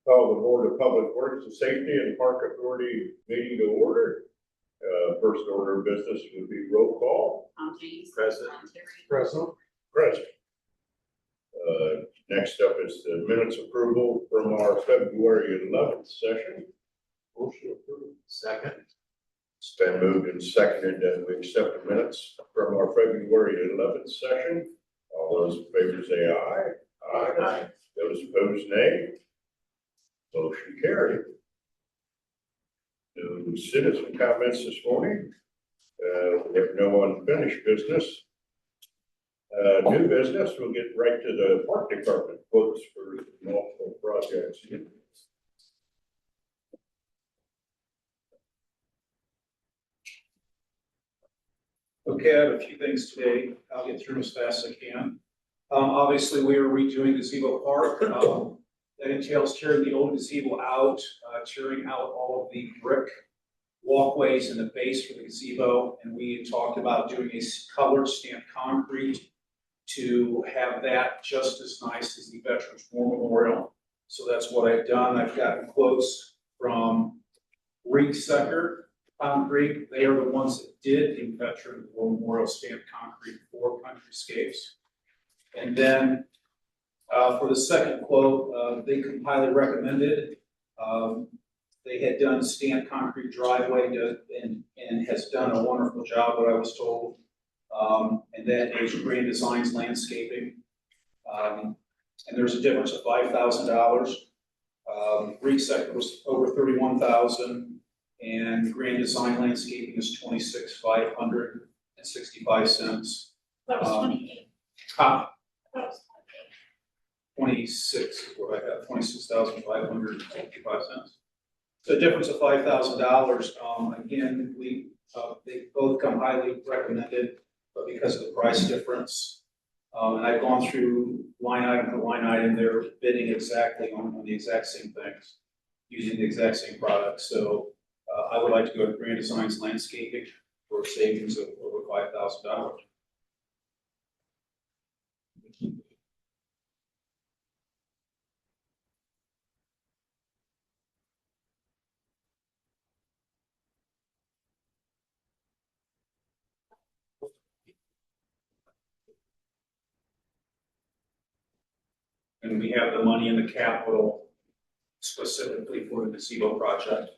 Call the Board of Public Works and Safety and Park Authority meeting to order. First order of business would be roll call. Tom James. Present. Present. Present. Next up is the minutes approval from our February 11th session. Motion approved. Second. It's been moved and seconded that we accept the minutes from our February 11th session. All those in favor say aye. Aye. Those opposed, nay. Motion carried. No citizen comments this morning. We have no unfinished business. New business, we'll get right to the park department quotes for multiple projects. Okay, I have a few things today. I'll get through as fast as I can. Obviously, we are redoing Gazebo Park. That entails tearing the old gazebo out, tearing out all of the brick walkways and the base for the gazebo. And we had talked about doing a colored stamped concrete to have that just as nice as the Veterans War Memorial. So that's what I've done. I've gotten quotes from Ringsecker Concrete. They are the ones that did the Veterans War Memorial stamped concrete for Countryscapes. And then for the second quote, they highly recommended. They had done stamped concrete driveway and has done a wonderful job, what I was told. And that is Grand Designs Landscaping. And there's a difference of $5,000. Ringsecker was over $31,000, and Grand Design Landscaping is $26,565. That was 28. Top. That was 26 is what I have, $26,565. So a difference of $5,000. Again, they both come highly recommended, but because of the price difference, and I've gone through line item for line item, they're bidding exactly on the exact same things, using the exact same product. So I would like to go to Grand Designs Landscaping for savings of over $5,000. And we have the money in the capital specifically for the gazebo project.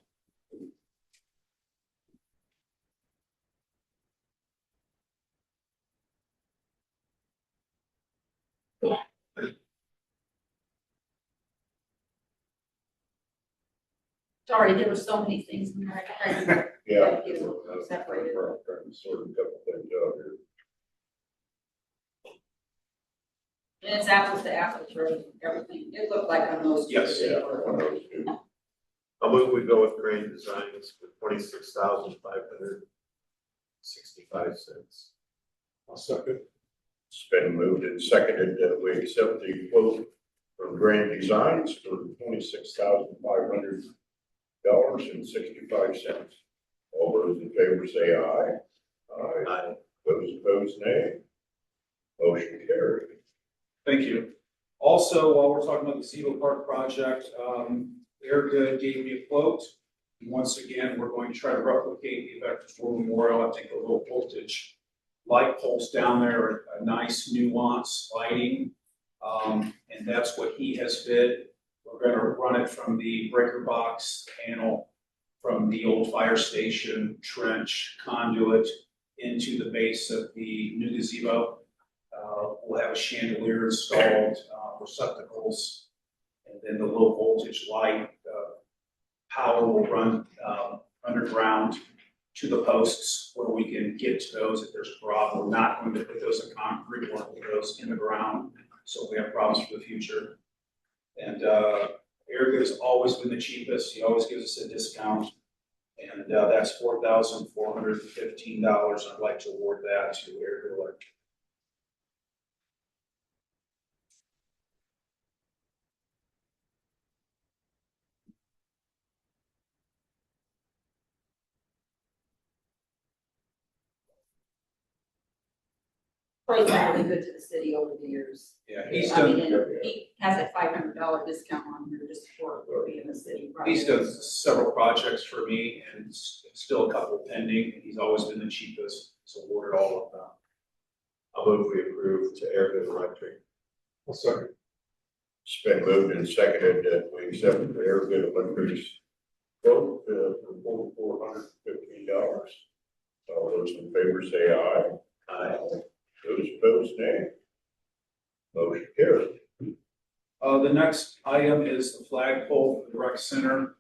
Sorry, there were so many things in there. I tried to Yeah. get it separated. Trying to sort a couple things out here. And it's apples to apples for everything. It looked like on those. Yes. Yeah, one of those two. I'll move we go with Grand Designs for $26,565. I'll second. It's been moved and seconded that we accept the quote from Grand Designs for $26,500.65. All those in favor say aye. Aye. Those opposed, nay. Motion carried. Thank you. Also, while we're talking about the Gazebo Park project, Airgood gave me a quote. And once again, we're going to try to replicate the Veterans War Memorial. I think the low voltage light poles down there are a nice nuanced lighting. And that's what he has bid. We're going to run it from the breaker box panel from the old fire station trench conduit into the base of the new gazebo. We'll have a chandelier installed, receptacles, and then the low voltage light power will run underground to the posts where we can get to those if there's a problem. We're not going to put those in concrete, we're going to put those in the ground, so if we have problems for the future. And Airgood has always been the cheapest. He always gives us a discount, and that's $4,415. I'd like to award that to Airgood Electric. Troy's been really good to the city over the years. Yeah, he's I mean, done, and he has a $500 discount on here just for employee in the city. He's done several projects for me and still a couple pending, and he's always been the cheapest, so ordered all of them. I'll move we approve to Airview Electric. Sorry. It's been moved and seconded that we accept the Airview Electric's quote for $4,415. All those in favor say aye. Aye. Those opposed, nay. Motion carries. The next item is the flagpole for the rec center.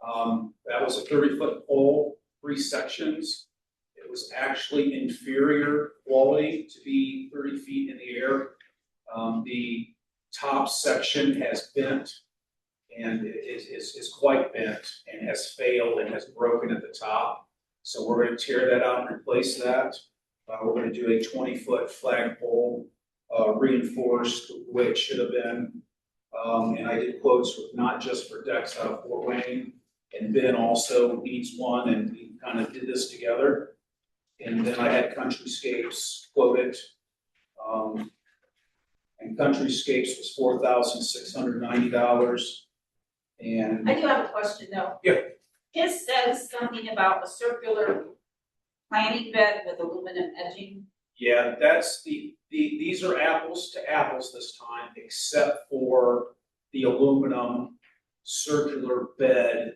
That was a 30-foot pole, 3 sections. It was actually inferior quality to be 30 feet in the air. The top section has bent and is quite bent and has failed and has broken at the top. So we're going to tear that out and replace that. We're going to do a 20-foot flagpole, reinforced the way it should have been. And I did quotes with not just for decks out of Fort Wayne, and Ben also needs one, and we kind of did this together. And then I had Countryscapes quoted. And Countryscapes was $4,690. And I do have a question though. Yeah. His says something about a circular planting bed with aluminum edging. yeah, that's these are apples to apples this time, except for the aluminum circular bed.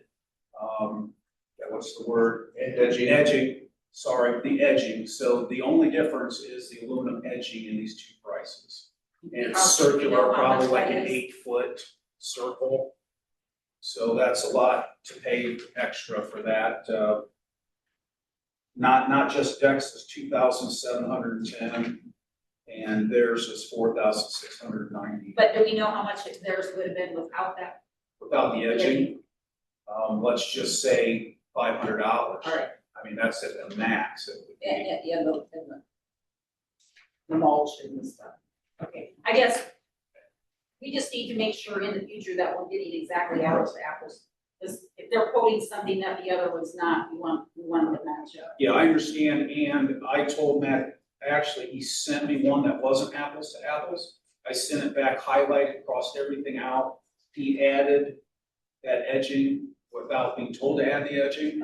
What's the word? Edging, sorry, the edging. So the only difference is the aluminum edging in these two prices. And it's You know circular, how probably much like that an is? 8-foot circle. So that's a lot to pay extra for that. Not just Dex is 2,710, and theirs is 4,690 But do we know how much theirs would have been without that? without the edging. Let's just say $500. All right. I mean, that's at the max. It would be. Yeah, the mulch and the stuff. Okay, I guess we just need to make sure in the future that we're getting exactly apples to apples. Because if they're quoting something that the other one's not, we want them to match up. Yeah, I understand, and I told Matt, actually, he sent me one that wasn't apples to apples. I sent it back, highlighted, crossed everything out. He added that edging without being told to add the edging.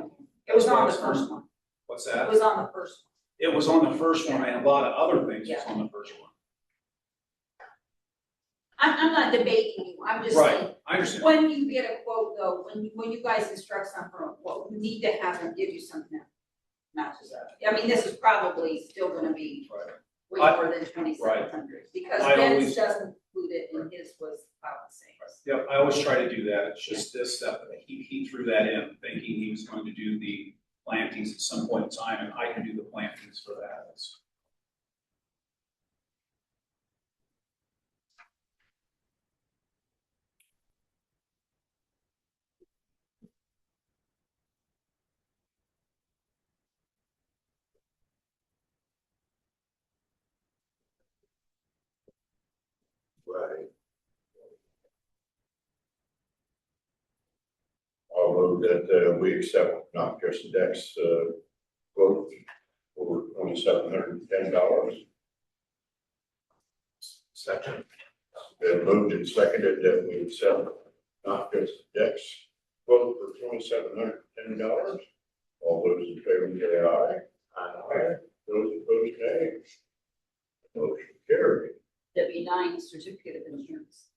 It was on the first one. What's It that? was on the first one. It was on the first one, and a lot of other things was Yeah. on the first one. I'm not debating you, I'm just saying, Right, I understand. when you get a quote though, when you guys instruct someone for a quote, you need to have them give you something that matches up. I mean, this is probably still gonna be Right. way I- more than 2,700, because I Ben's always- doesn't include it, and his was about the same. Yep, I always try to do that, it's just this stuff, he threw that in, thinking he was going to do the plantings at some point in time, and I can do the plantings for that. It's- Right. I'll move that we accept not just Dex quote for $2,710. Second. Been moved and seconded that we accept not just Dex quote for $2,710. All those in favor say aye. Aye. Those opposed, nay. Motion carried. W9 certificate of insurance.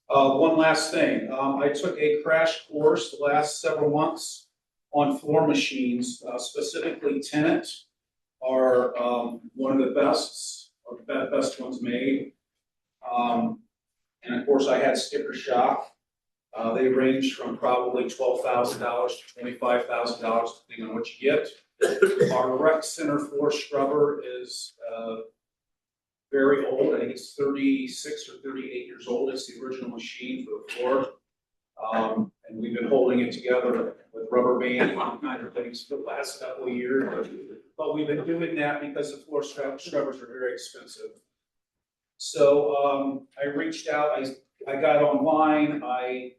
One last thing, I took a crash course the last several months on floor machines, specifically Tenet are, one of the best, or the best ones made. And of course, I had sticker shock. They range from probably $12,000 to $25,000, depending on what you get. Our rec center floor scrubber is, very old. I think it's 36 or 38 years old. It's the original machine for the floor. And we've been holding it together with rubber band and all kinds of things for the last couple of years. But we've been doing that because the floor scrubbers are very expensive. So I reached out, I got online, I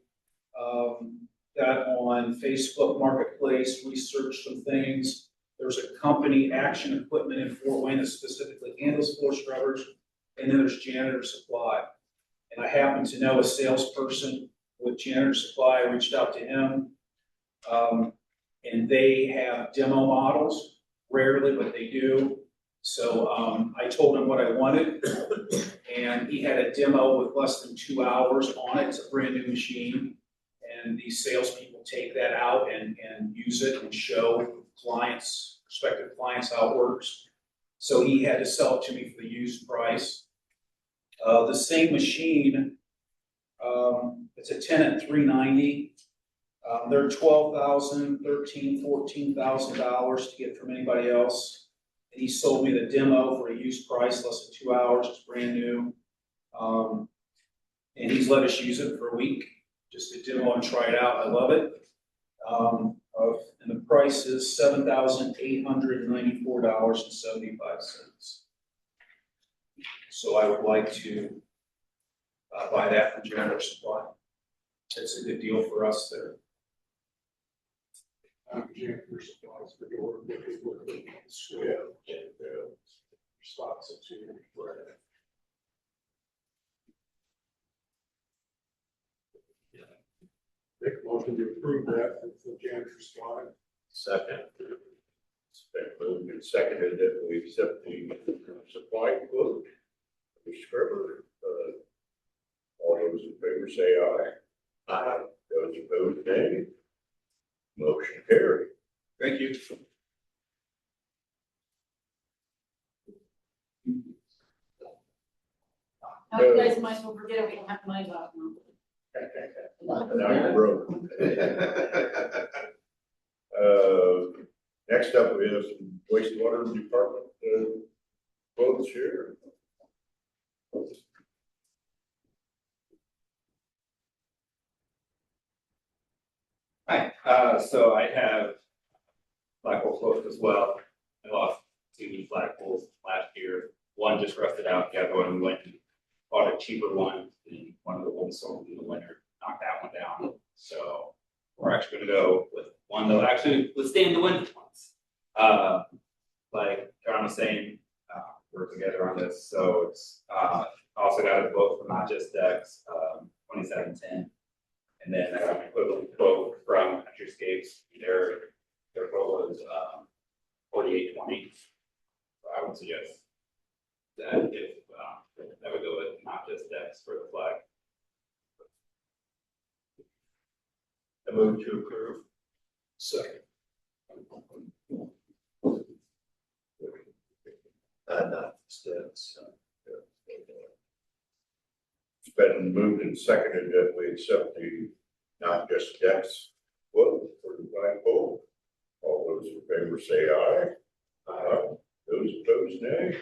got on Facebook Marketplace, researched some things. There's a company, Action Equipment in Fort Wayne, that specifically handles floor scrubbers, and then there's Janitor Supply. And I happen to know a salesperson with Janitor Supply. I reached out to him. And they have demo models, rarely, but they do. So I told him what I wanted, and he had a demo with less than 2 hours on it. It's a brand new machine. And these salespeople take that out and use it and show clients, prospective clients, how it works. So he had to sell it to me for the used price. The same machine, it's a 10 at $390. They're $12,000, $13,000, $14,000 to get from anybody else. And he sold me the demo for a used price, less than 2 hours. It's brand new. And he's let us use it for a week, just to demo and try it out. I love it. And the price is $7,894.75. So I would like to buy that from Janitor Supply. It's a good deal for us there. Janitor Supplies for your swell and spots it to where. Make a motion to approve that for Janitor Supply. Second. It's been moved and seconded that we accept the supply quote. Mr. Scribner, all those in favor say aye. Aye. Those opposed, nay. Motion carried. Thank you. Now you guys might as well forget it, we don't have money left now. Now you're broke. Next up, we have some wastewater department quotes here. Hi, so I have flagpole quotes as well. I lost 2 new flagpoles last year. One just rusted out, the other one we went and bought a cheaper one, and one of the ones sold in the winter, knocked that one down. So we're actually gonna go with one that'll actually withstand the winter ones. Like John was saying, we're together on this, so it's, also got a quote from Not Just Decks, 2710. And then I got an equivalent quote from Country-Scapes. Their quote was 4820. So I would suggest that if I would go with Not Just Decks for the flag. I move to approve. Second. Not steps. It's been moved and seconded that we accept the Not Just Decks quote for the flagpole. All those in favor say aye. Aye. Those opposed, nay.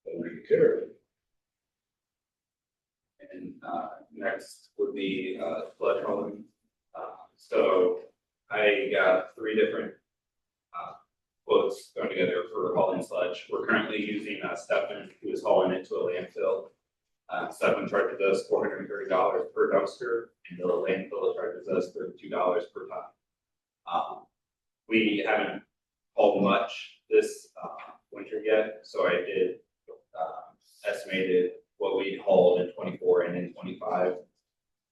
Motion carried. And next would be flood hauling. So I got 3 different quotes going together for hauling sludge. We're currently using Stefan, who is hauling it to a landfill. Stefan charges us $430 per dumpster, and the landfill charges us $32 per ton. We haven't hauled much this winter yet, so I did estimated what we hauled in 24 and in 25,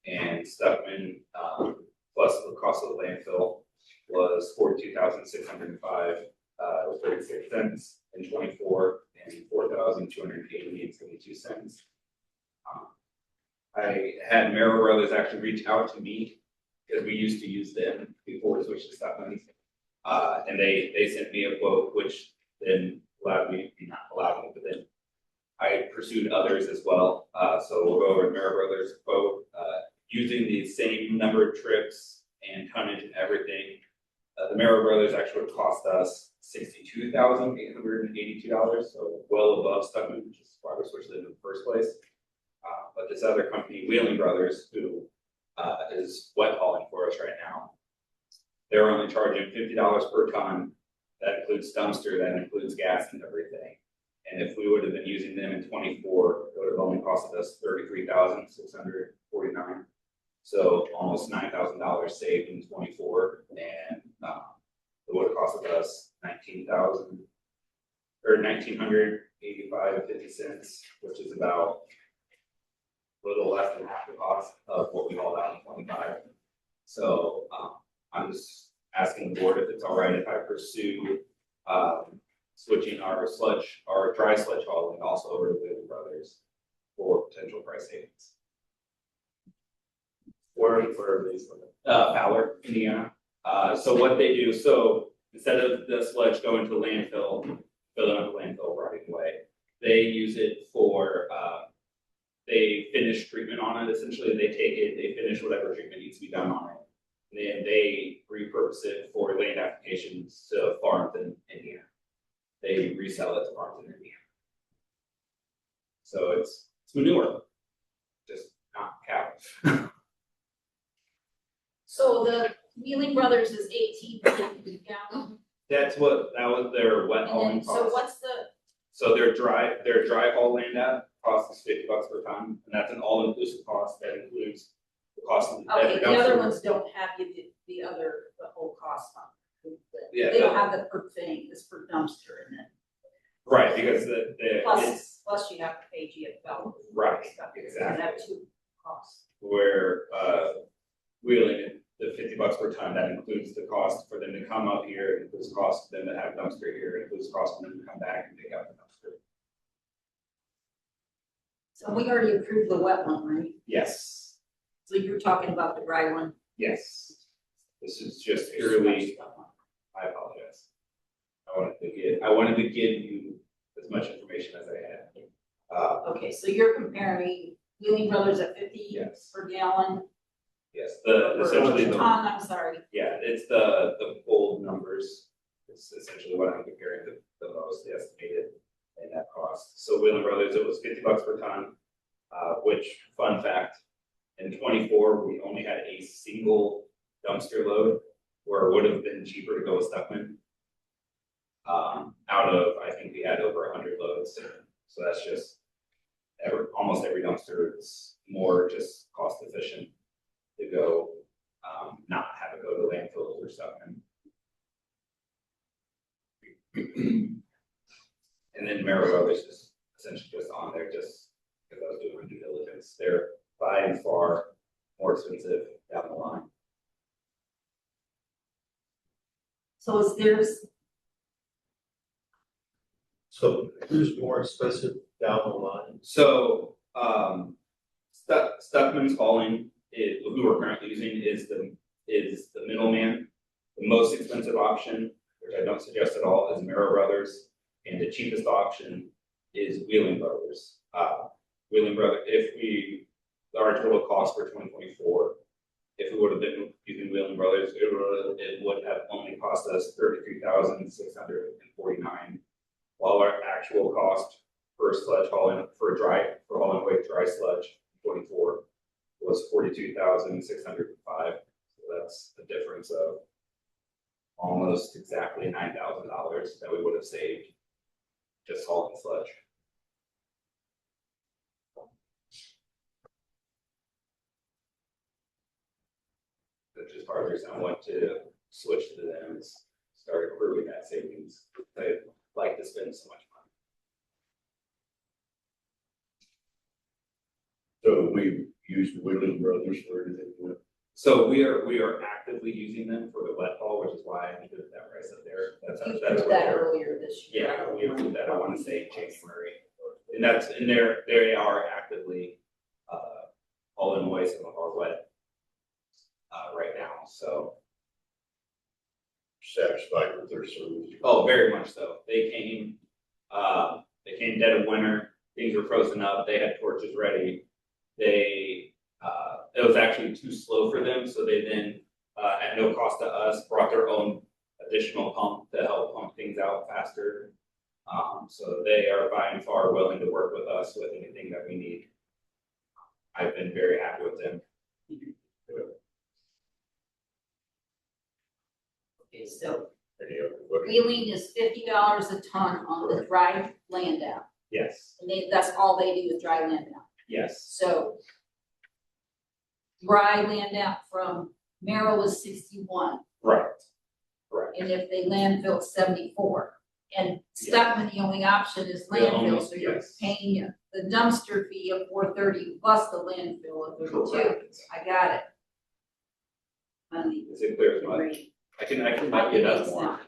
and Stefan plus the cost of the landfill was $42,605 with 36 cents in 24, and $4,280.72. I had Merrill Brothers actually reach out to me because we used to use them before we switched to Stefan. And they sent me a quote, which then allowed me, not allowed me, but then I pursued others as well. So we'll go over Merrill Brothers quote, using the same number of trips and tonnage and everything. The Merrill Brothers actually would cost us $62,882, so well above Stefan, which is why we switched them in the first place. But this other company, Wheeling Brothers, who is wet hauling for us right now, they're only charging $50 per ton. That includes dumpster, that includes gas and everything. And if we would have been using them in 24, it would have only costed us $33,649. So almost $9,000 saved in 24, and it would have costed us $1,985.50, which is about little less than half the cost of what we hauled out in 25. So, I'm just asking the board if it's all right if I pursue, switching our dry sludge hauling also over to Wheeling Brothers for potential price savings. Where are these from? Fowler, Indiana. So what they do, so instead of the sludge going to landfill, filling up the landfill right away, they use it for, they finish treatment on it, essentially, they take it, they finish whatever treatment needs to be done on it. And then they repurpose it for land applications to farms in Indiana. They resell it to farms in Indiana. So it's manure, just not cow. So the Wheeling Brothers is 18 gallon, That was their wet and hauling then, so cost. what's the, So their dry haul land app cost is $50 per ton, and that's an all-inclusive cost that includes the cost of the. okay, the every other dumpster. ones don't have the whole cost on. Yeah, They don't that- have the per thing, it's per dumpster, and then Right, because the, it's, plus you have to pay GFL. right, Stuff. You exactly. have two costs. Where, Wheeling, the $50 per ton, that includes the cost for them to come up here, it includes the cost for them to have a dumpster here, it includes the cost for them to come back and pick up the dumpster. So we already approved the wet one, right? Yes, So you're talking about the dry one? yes. This is just purely, I apologize. I wanted to give you as much information as I had. Okay, so you're comparing Wheeling Brothers at 50 Yes. per gallon? Yes, or essentially, ton, I'm sorry. yeah, it's the old numbers. It's essentially what I'm comparing the most, the estimated in that cost. So Wheeling Brothers, it was $50 per ton, which, fun fact, in 24, we only had a single dumpster load, where it would have been cheaper to go with Stuckman. Out of, I think we had over 100 loads, so that's just almost every dumpster is more just cost efficient to go, not have it go to landfills or Stuckman. And then Merrill Brothers is essentially just on there just because I was doing my due diligence. They're by and far more expensive down the line. So is theirs, So who's more expensive down the line? So, Stuckman's hauling is, who we're currently using is the middleman. The most expensive option, which I don't suggest at all, is Merrill Brothers, and the cheapest option is Wheeling Brothers. Wheeling Brothers, our total cost for 2024, if we would have been using Wheeling Brothers, it would have only cost us $33,649. While our actual cost for sludge hauling, for hauling away dry sludge, 24, was $42,605. So that's a difference of almost exactly $9,000 that we would have saved just hauling sludge. Which is part of the reason I want to switch to them, is start improving that savings. I'd like to spend so much money. So we used Wheeling Brothers for anything. So we are actively using them for the wet haul, which is why I needed that price up there. you That's did what that they're, earlier this year? yeah, we approved that, I want to say January. And they are actively, hauling away some of our wet, right now, so. Satisfied with their service. Oh, very much so. They came dead of winter, things were frozen up, they had torches ready. It was actually too slow for them, so they then, at no cost to us, brought their own additional pump to help pump things out faster. So they are by and far willing to work with us with anything that we need. I've been very happy with them. Okay, so Any other questions? Wheeling is $50 a ton on the dry land out, Yes, and that's all they do is dry land out. yes, So dry land out from Merrill is 61, right, correct. and if they landfill 74. And Stuckman, the only option is The only- landfill, so you're yes. paying the dumpster fee of $430 plus the landfill of $32. I got it. Money. Is it clear as mud? Great. I can might get us more.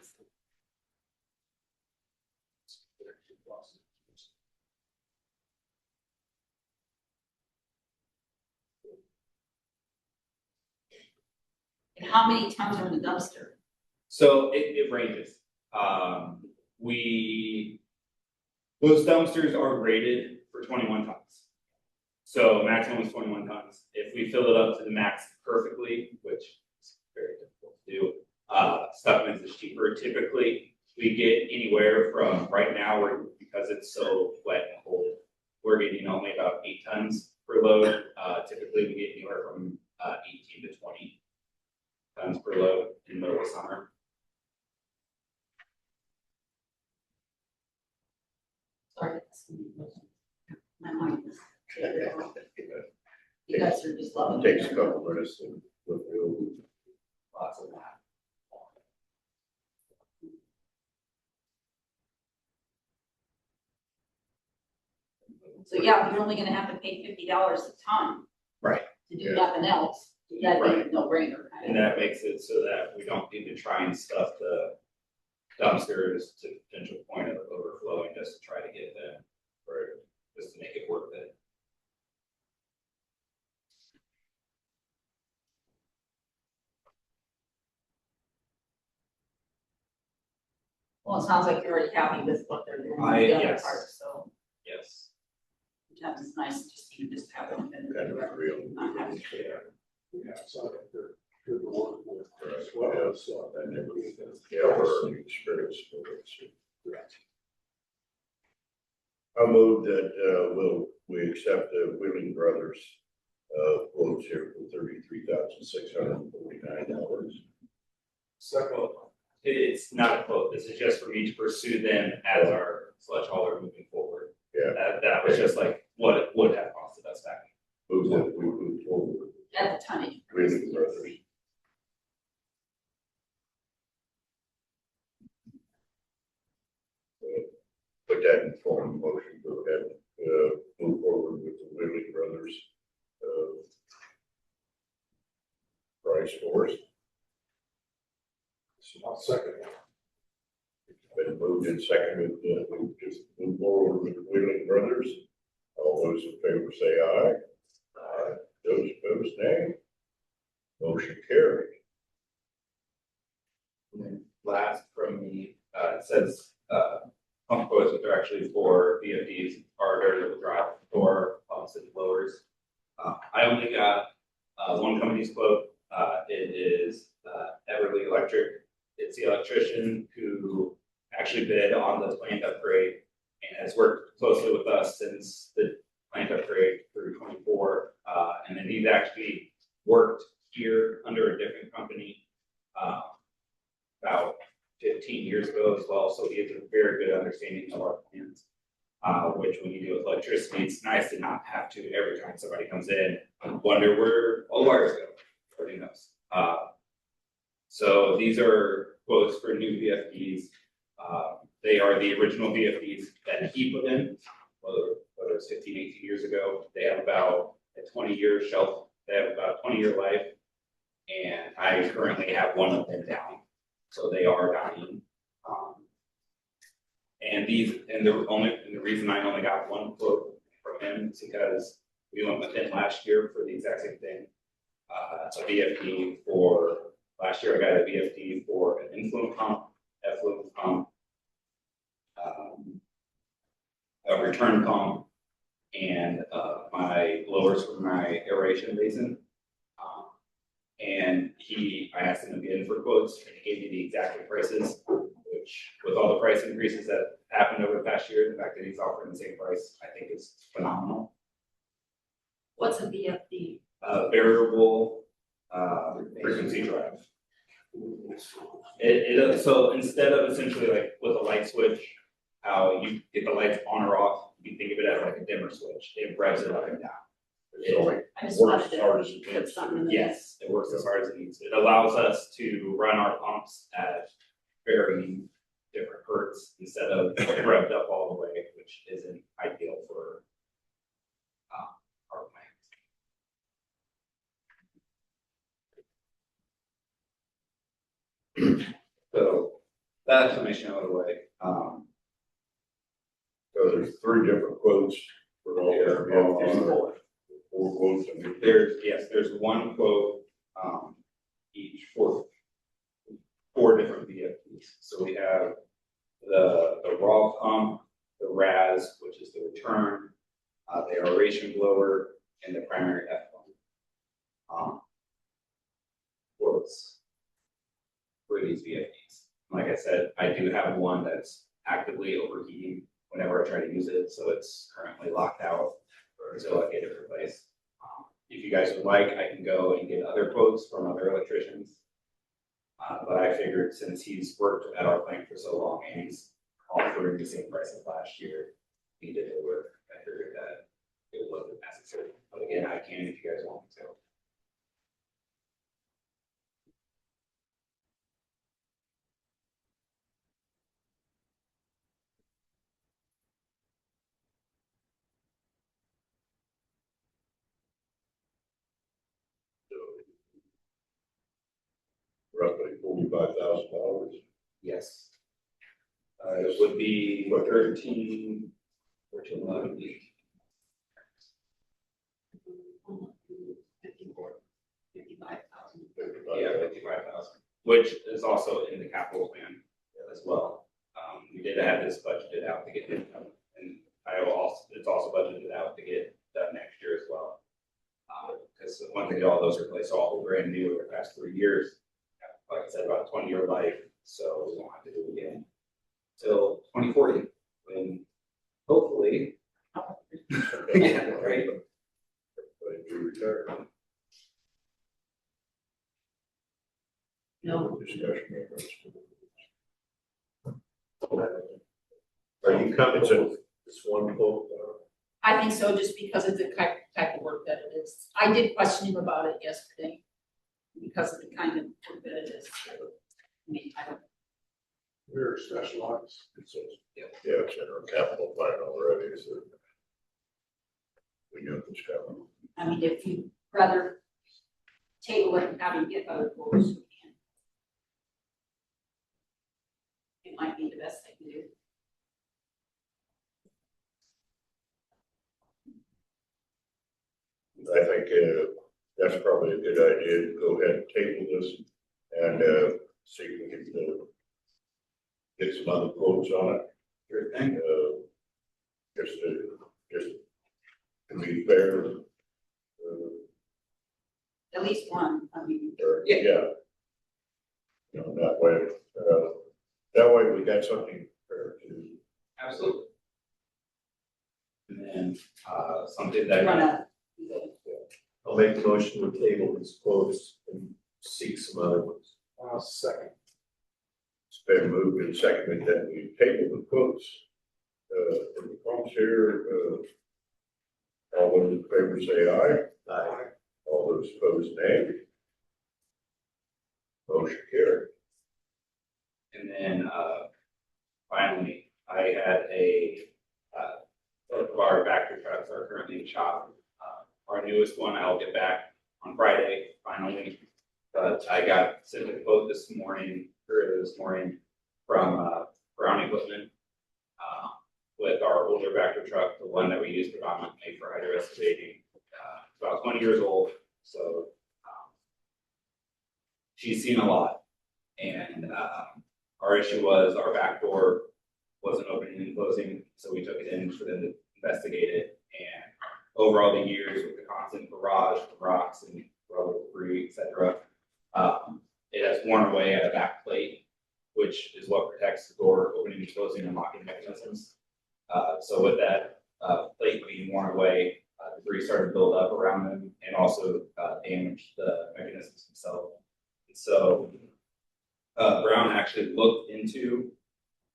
And how many tons are in the dumpster? So it ranges. Those dumpsters are rated for 21 tons. So maximum is 21 tons. If we fill it up to the max perfectly, which is very difficult to do, Stuckman's is cheaper. Typically, we get anywhere from right now, because it's so wet and cold, we're getting only about 8 tons per load. Typically, we get anywhere from 18 to 20 tons per load in the middle of summer. Sorry. My mind is. You guys are just loving Takes a it. couple minutes to look through. Lots of that. So yeah, you're only gonna have to pay $50 a ton. Right. To do Yeah. nothing else. That'd be a no-brainer. And that makes it so that we don't need to try and stuff the dumpsters to the potential point of overflowing just to try to get them, or just to make it worth it. Well, it sounds like you're already happy with what they're doing. Yes. So Yes. sometimes it's nice to even just have them. and- Kind of real. Yeah, so I think they're good to work with as Right, well, yeah. so that never. Yeah, we're experienced with it. I move that, we accept the Wheeling Brothers, quotes here for $33,649. Second. It's not a quote, this is just for me to pursue them as our sludge hauler moving forward. Yeah. That was just like what it would have costed us back. Move that we move forward, At the tonnage. Wheeling Brothers. Put that in form of motion, go ahead, move forward with the Wheeling Brothers, price for us. I'll second it. Been moved and seconded, we just move forward with the Wheeling Brothers. All those in favor say aye. Aye. Those opposed, nay. Motion carried. And then last from me, it says, pump quotes, which are actually for VFDs, are variable drive for pumps and blowers. I only got, one company's quote, it is, Everly Electric. It's the electrician who actually bid on the plant upgrade and has worked closely with us since the plant upgrade through 24. And then he's actually worked here under a different company, about 15 years ago as well, so he has a very good understanding of our plans. Which when you deal with electricity, it's nice to not have to, every time somebody comes in, wonder where all the wires go, everybody knows. So these are quotes for new VFDs. They are the original VFDs that he put in, whether it's 15, 18 years ago. They have about a 20-year shelf, they have about a 20-year life. And I currently have one of them down, so they are dying. And the reason I only got one quote from him is because we went with him last year for the exact same thing. A VFD for, last year I got a VFD for an influent pump, effluent pump, a return pump, and my blowers for my aeration basin. And I asked him again for quotes, and he gave me the exact prices, which with all the price increases that happened over the past year, the fact that he's offering the same price, I think is phenomenal. What's a VFD? Variable, frequency drive. So instead of essentially like with a light switch, how you get the lights on or off, you can think of it as like a dimmer switch, it revs it up and down. It's only I just works wanted as hard as to it put needs something to. in the. Yes, it works as hard as it needs. It allows us to run our pumps at varying different hertz instead of revved up all the way, which isn't ideal for our plant. So that explanation out of the way. So there's three different quotes for all There their VFDs. are- Four quotes. I mean, there's one quote, each for four different VFDs. So we have the raw pump, the RAS, which is the return, the aeration blower, and the primary effluent. Quotes for these VFDs. Like I said, I do have one that's actively overheating whenever I try to use it, so it's currently locked out until I get it replaced. If you guys would like, I can go and get other quotes from other electricians. But I figured since he's worked at our plant for so long and he's offering the same price as last year, he did the work. I figured that it wasn't necessary. But again, I can if you guys want me to. Roughly $45,000. Yes. It would be 13, 11. Yeah, 55,000, which is also in the capital plan as well. We did have this budgeted out to get it done, and it's also budgeted out to get done next year as well. Because once they get all those replaced, all brand new over the past 3 years, like I said, about a 20-year life, so we won't have to do it again till 2040, when hopefully. Yeah, right. Everybody be retired. No. Discussion. Are you coming to this one quote? I think so, just because of the type of work that it is. I did question him about it yesterday, because of the kind of work that it is. I mean, I don't. Very specialized. Yeah, it's in our capital plan already, so. We know what's coming. I mean, if you'd rather table it and have him get other quotes, we can. It might be the best thing to do. I think, that's probably a good idea to go ahead and table this and, see if we can, get some other quotes on it. Sure thing. Just to be fair. At least one, I mean. Yeah. You know, that way we got something fair to. Absolutely. And then, something that. Run out. I'll make a motion to table these quotes and seek some other ones. Second. It's been moved and seconded that we table the quotes, from the pumps here, all those in favor say aye. Aye. All those opposed, nay. Motion carried. And then, finally, I had both of our factory trucks are currently in shop. Our newest one, I'll get back on Friday, finally. But I got sent a quote this morning, earlier this morning, from, Brown Equipment. With our older factory truck, the one that we use predominantly for hydro excavating, it's about 20 years old, so, she's seen a lot. And, our issue was our back door wasn't opening and closing, so we took it in for them to investigate it. And over all the years with the constant barrage of rocks and rubber debris, et cetera, it has worn away at a back plate, which is what protects the door opening and closing and locking mechanisms. So with that plate being worn away, debris started to build up around them and also damaged the mechanisms themselves. And so Brown actually looked into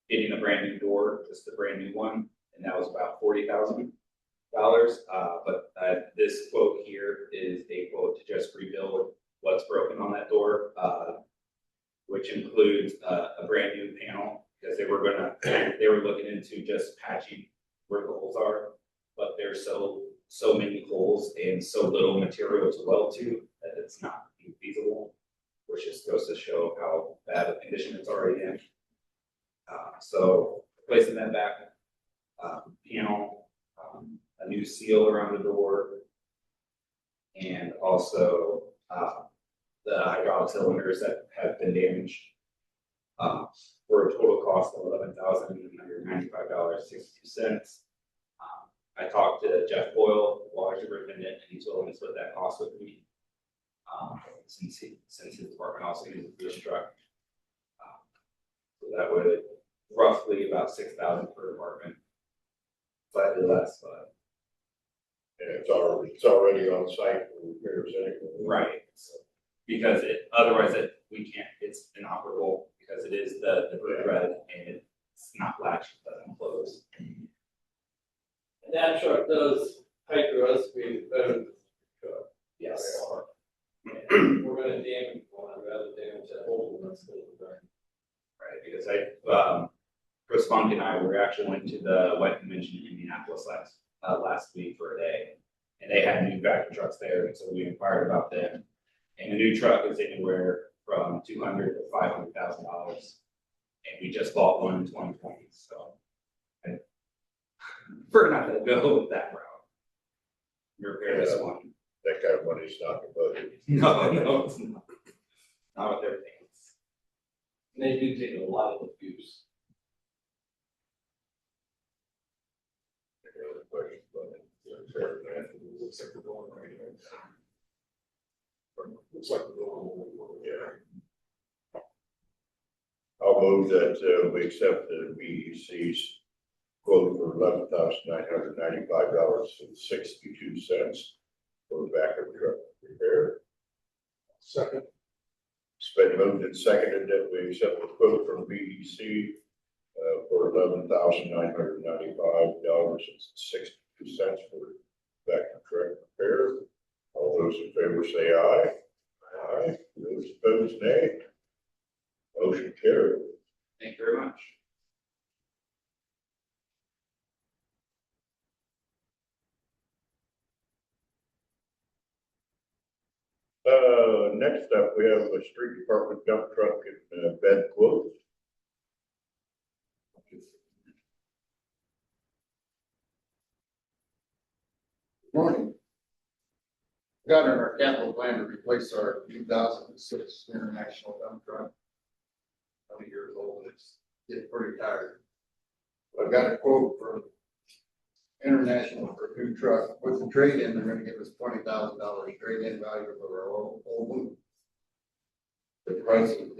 getting a brand new door, just a brand new one, and that was about $40,000. But this quote here is a quote to just rebuild what's broken on that door, which includes a brand new panel Because they were looking into just patching where the holes are, but there's so many holes and so little material to weld to that it's not feasible, which just goes to show how bad a condition it's already in. So replacing that back panel, a new seal around the door, and also the hydraulic cylinders that have been damaged, for a total cost of $11,995.62. I talked to Jeff Boyle, the water superintendent, and he's willing to split that cost with me. Since his department also uses this truck. So that would roughly about 6,000 per department. Slightly less, but. And it's already on site for repairs anyway. Right. Because otherwise we can't, it's inoperable because it is the thread and it's not latched, it doesn't close. That truck does hydro excavate better than the truck. Yes. We're gonna damage one, rather damage that whole one, that's good. Right, because Chris Funk and I actually went to the wet convention in Indianapolis last week for a day. And they had new vacuum trucks there, and so we inquired about them. And the new truck is anywhere from $200,000 to $500,000. And we just bought one in 2020, so. We're not gonna go that route. Repair this one. That kind of money's not the budget. No, it's not. Not with everything. They do take a lot of abuse. Any other questions about it? Looks like we're going right here. Looks like we're going, Yeah. I'll move that we accept the BEC's quote for $11,995.62 for the backup truck repair. Second. It's been moved and seconded that we accept the quote from BEC for $11,995.62 for backup truck repair. All those in favor say aye. Aye. Those opposed, nay. Motion carried. Thank you very much. Next up, we have a street department dump truck and bed quote. Morning. Got in our capital plan to replace our 2006 International dump truck. 20 years old, it's getting pretty tired. I've got a quote from International for a new truck. With the trade-in, they're gonna give us $20,000 trade-in value of our old one. The price is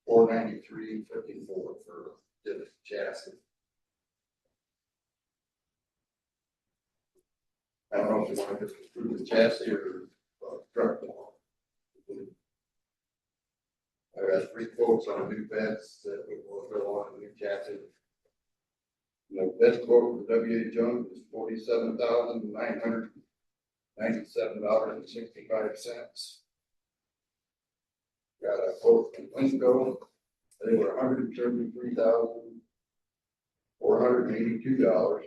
$86,493.54 for the chassis. I don't know if you want to just approve the chassis or truck. I got 3 quotes on new beds that we will go on a new chassis. The best quote for W.A. Jones is $47,997.65. Got a quote from Winco. They were $133,482.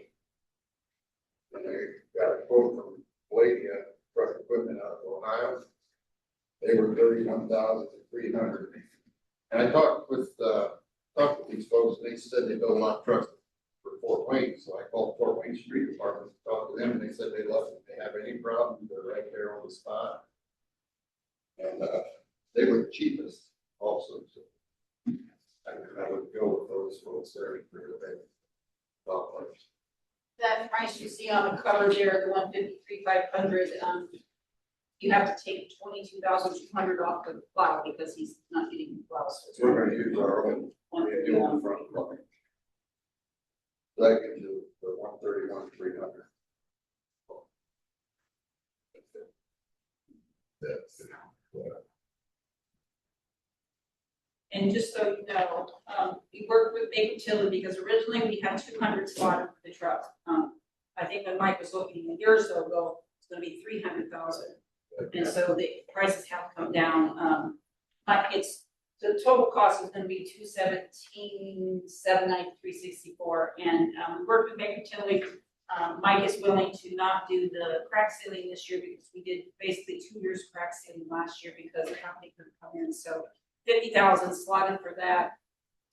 And they got a quote from Palladium Truck Equipment out of Ohio. They were $31,300. And I talked with these folks, and they said they built a lot of trucks for Fort Wayne. So I called Fort Wayne Street Department to talk to them, and they said they love it. If they have any problems, they're right there on the spot. And they were the cheapest also. So I would go with those folks there for the big dollars. That price you see on the cover there, the 153,500, you have to take 22,200 off the plow because he's not getting the plow. So We're gonna use our own. New one from that gives you the 131,300. And just so you know, we worked with Baker Tilly because originally we had 200 slotted for the truck. I think when Mike was looking a year or so ago, it's gonna be 300,000. And so the prices have come down. But it's the total cost is gonna be 217,793.64, and, we worked with Baker Tilly. Mike is willing to not do the crack sealing this year because we did basically 2 years crack sealing last year because the company couldn't come in, so 50,000 slotted for that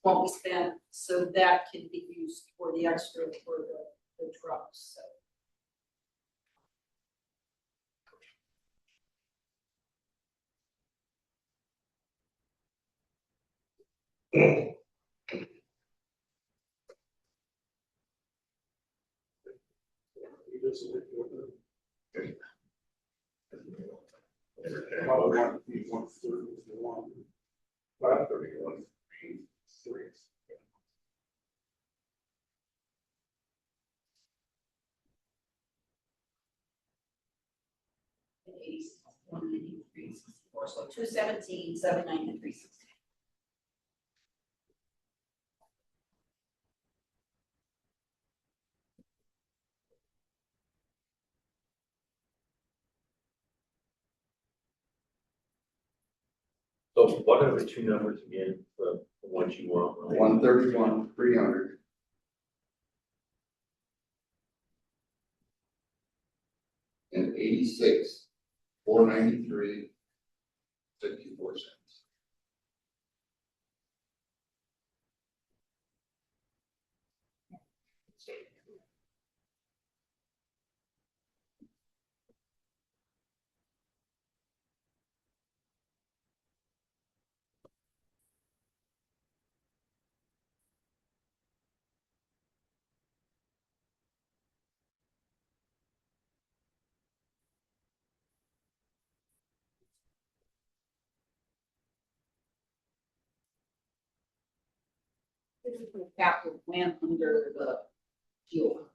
won't be spent, so that can be used for the extra for the trucks, so. He doesn't make it. Entertain a Probably motion. want to be 1/3 of the one. 531, 3. So 217,793.60. So what are the two numbers again, the ones you want? 131, 300. And 86, 493, 64 cents. This is the capital plan under the fuel.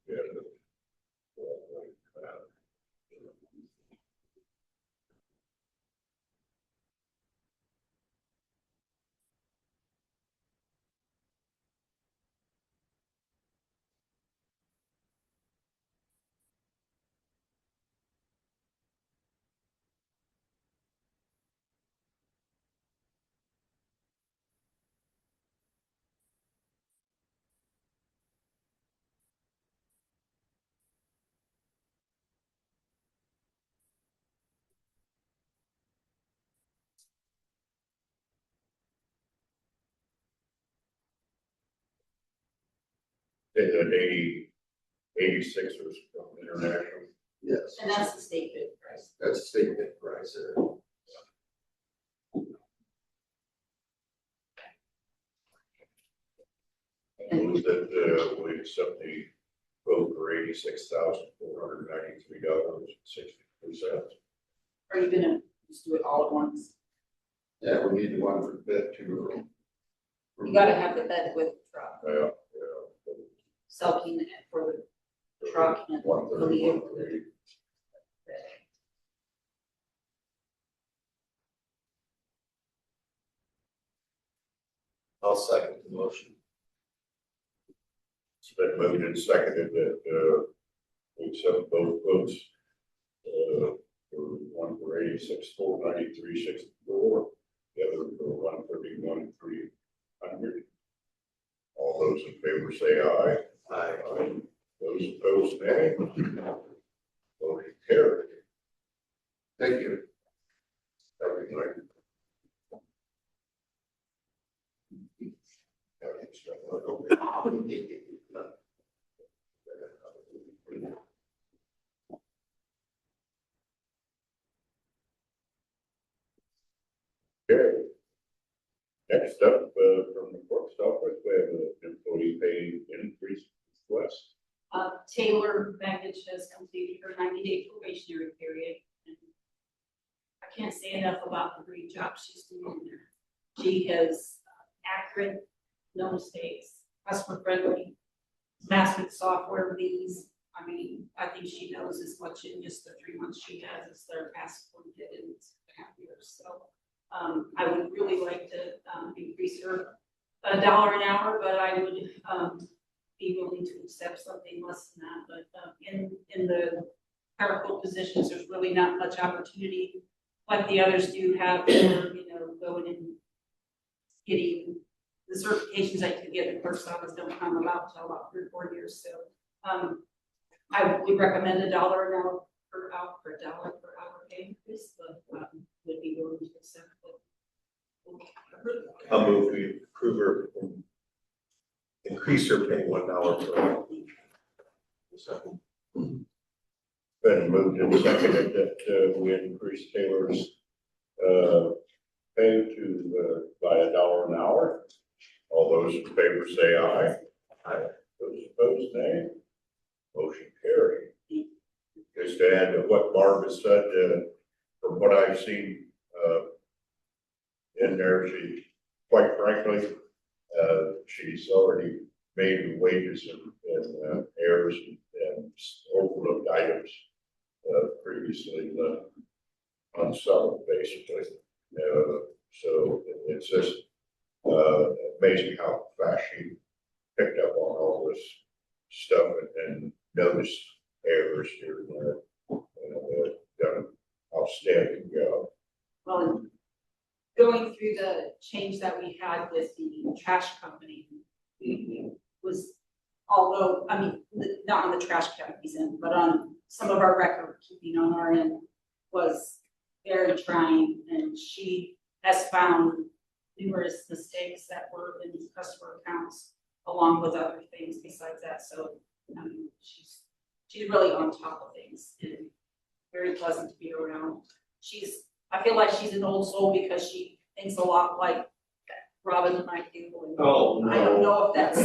Yeah. And 86 was from international. Yes. And that's the state bid price. That's state bid price there. Move that, we accept the quote for $86,493.62. Are you gonna just do it all at once? Yeah, we need the one for bid too. You gotta have the bed with the truck, Yeah. selling it for the truck and for the 131. I'll second the motion. It's been moved and seconded that, we accept both quotes. For one for 86,493.64, the other for 131,300. All those in favor say aye. Aye. Those opposed, nay. Motion carried. Thank you. Everything. Okay. Next up, from the clerk's office, we have an employee pay increase request. Taylor Baggage has completed her 90-day probationary period. And I can't say enough about the great job she's doing there. She has accurate, no mistakes, customer friendly, mastered software leads. I mean, I think she knows as much in just the 3 months she has as their past 4.5 years. So I would really like to, increase her $1 an hour, but I would, be willing to accept something less than that, but, in the clerical positions, there's really not much opportunity like the others do have, for, going and getting the certifications I could get in the clerk's office don't come about until about 3 or 4 years, so, I would recommend $1 an hour per hour pay increase, but, would be willing to accept it. I'll move we approve her, increase her pay $1 per hour. Second. Been moved and seconded that, we increase Taylor's, pay to, by $1 an hour. All those in favor say aye. Aye. Those opposed, nay. Motion carried. Just to add to what Barb has said, from what I've seen, in there, she, quite frankly, she's already made the wages and errors and overlooked items, previously, unsettled, basically. So it's just, amazing how fast she picked up on all this stuff and noticed errors here and there. Done an outstanding job. Well, going through the change that we had with the trash company, was, although, I mean, not on the trash company's end, but on some of our record keeping on our end was very trying, and she has found numerous mistakes that were in customer accounts, along with other things besides that, so, she's really on top of things, and very pleasant to be around. I feel like she's an old soul because she thinks a lot like Robin and I do. And Oh, no. I don't know if that's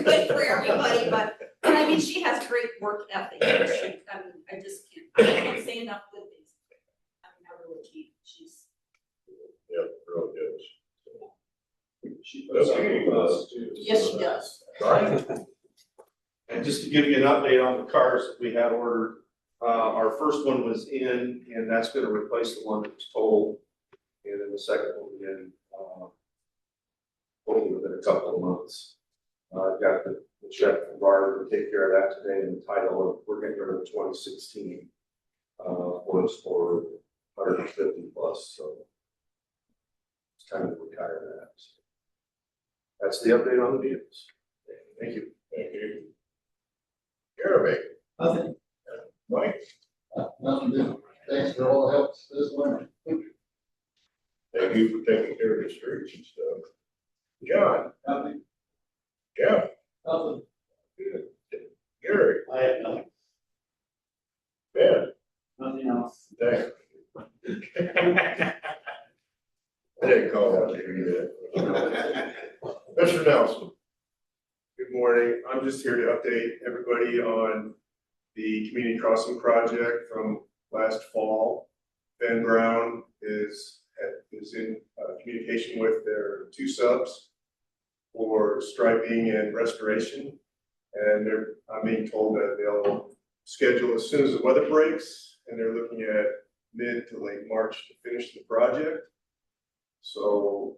good for everybody, but I mean, she has great work ethic. I just can't say enough good things. I mean, I really can't. She's. Yep, really is. She puts up Okay. with us too. Yes, she does. Right. And just to give you an update on the cars that we had ordered, our first one was in, and that's gonna replace the one that was totaled. And then the second one in, hopefully within a couple of months. I've got the check from Barb to take care of that today, and the title, we're getting rid of the 2016. Was for 150 plus, so. It's time to retire that. So that's the update on the vehicles. Thank you. Thank you. Jeremy. Nothing. Mike. Nothing new. Thanks for all the help this winter. Thank you for taking care of the streets and stuff. John. Nothing. Jeff. Nothing. Good. Gary. I have nothing. Ben. Nothing else. Thanks. I didn't call out to you yet. Mr. Nelson. Good morning. I'm just here to update everybody on the community crossing project from last fall. Ben Brown is in communication with their 2 subs for striping and restoration. And I'm being told that they'll schedule as soon as the weather breaks, and they're looking at mid to late March to finish the project. So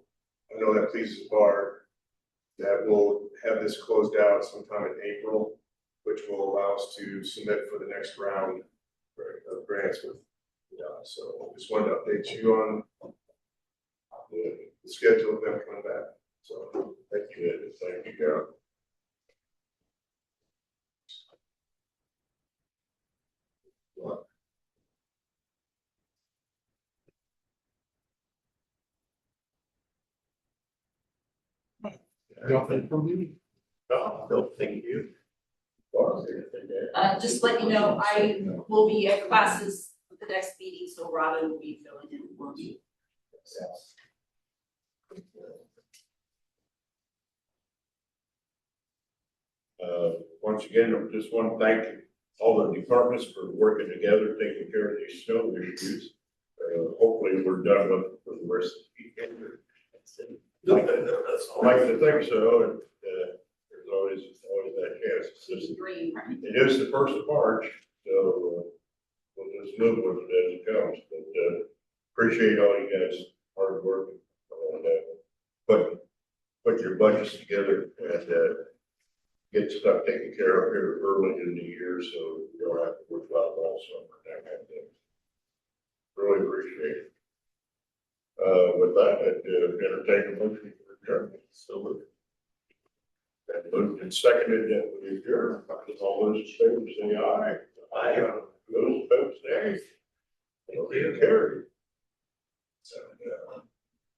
I know that pleases Barb, that we'll have this closed out sometime in April, which will allow us to submit for the next round of grants with, so just wanted to update you on the schedule of them coming back. So Thank you, John. Nothing from me. No, thank you. Barb, anything to add? Just let you know, I will be at classes at the next meeting, so Robin will be filling in for me. Once again, I just want to thank all the departments for working together, taking care of these snow issues. Hopefully, we're done with it for the rest of the weekend. I like to think so, and there's always that chance. It's just, Green. it is the 1st of March, so we'll just live with it as it comes. But appreciate all you guys hard work. And, put your budgets together and, get stuff taken care of here early in the year, so you don't have to worry about it all summer, that kind of thing. Really appreciate it. With that, I'd entertain a motion for adjournment. So moved. And moved and seconded that we adjourn. All those in favor say aye. Aye. Those opposed, nay. Motion carries.